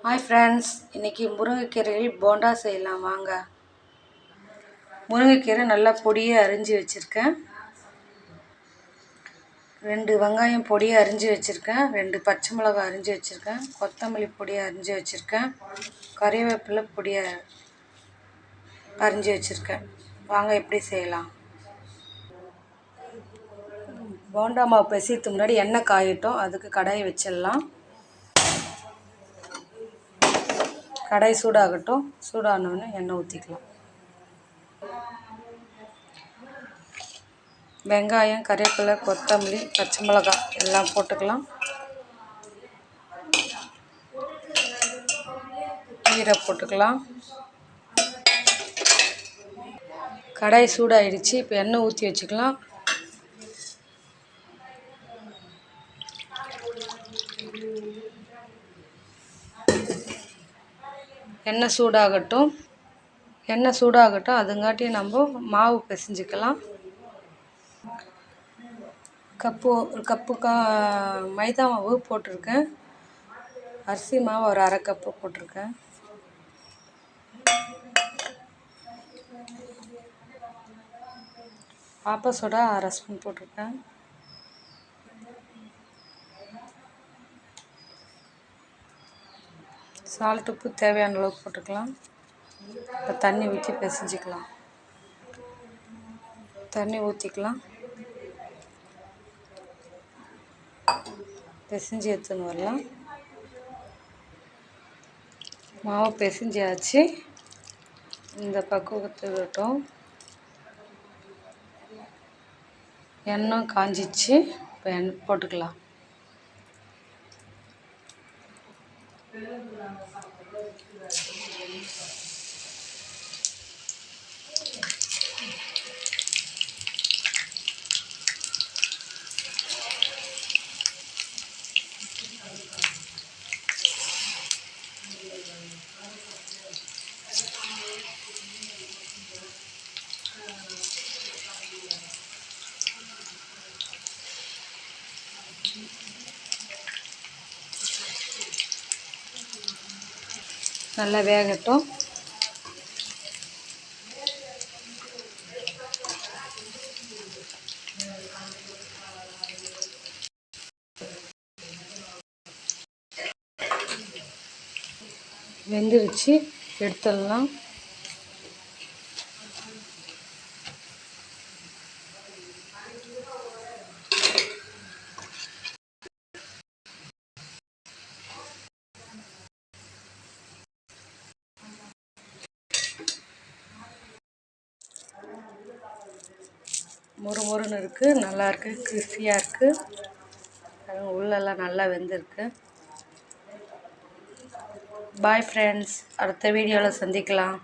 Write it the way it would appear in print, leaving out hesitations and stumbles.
Hi friends, இன்றைக்கி முருங்கைக்கீரையில் போண்டா செய்யலாம் வாங்க. முருங்கைக்கீரை நல்லா பொடியாக அரிஞ்சு வச்சுருக்கேன். 2 வெங்காயம் பொடியாக அரிஞ்சு வச்சுருக்கேன். 2 பச்சை மிளகாய் அரிஞ்சு வச்சுருக்கேன். கொத்தமல்லி பொடியாக அரிஞ்சு வச்சுருக்கேன். கறிவேப்பிலை பொடியாக அரிஞ்சு வச்சுருக்கேன். வாங்க எப்படி செய்யலாம். போண்டா மாவு பிசைறதுக்கு முன்னாடி எண்ணெய் காயட்டும். அதுக்கு கடாயை வச்சிடலாம். கடாய் சூடாகட்டும். சூடானோடனே எண்ணெய் ஊற்றிக்கலாம். வெங்காயம், கறிவேப்பிலை, கொத்தமல்லி, பச்சை மிளகாய் எல்லாம் போட்டுக்கலாம். கீரை போட்டுக்கலாம். கடாய் சூடாகிடுச்சு. இப்போ எண்ணெய் ஊற்றி வச்சுக்கலாம். எண்ணெய் சூடாகட்டும். அதுங்காட்டி நம்ம மாவு பிசைஞ்சிக்கலாம். ஒரு கப்பு மைதா மாவு போட்டிருக்கேன். அரிசி மாவு ஒரு அரை கப்பு போட்டிருக்கேன். ஆப்ப சோடா அரை ஸ்பூன் போட்டிருக்கேன். சால்ட் உப்பு தேவையான அளவுக்கு போட்டுக்கலாம். இப்போ தண்ணி ஊற்றி பிசைஞ்சிக்கலாம். தண்ணி ஊற்றிக்கலாம். பிசைஞ்சு எடுத்துன்னு வரலாம். மாவு பிசைஞ்சாச்சு. இந்த பக்குவத்துக்கிட்டோம். எண்ணெய் காஞ்சிச்சு. இப்போ எண்ணெய் போட்டுக்கலாம். நல்லா வேகட்டும். வெந்துருச்சு, எடுத்துடலாம். மொறுமொறுன்னு இருக்குது. நல்லா இருக்குது. கிறிஸ்பியாக இருக்குது. உள்ளெல்லாம் நல்லா வெந்திருக்கு. பாய் ஃப்ரெண்ட்ஸ், அடுத்த வீடியோவில் சந்திக்கலாம்.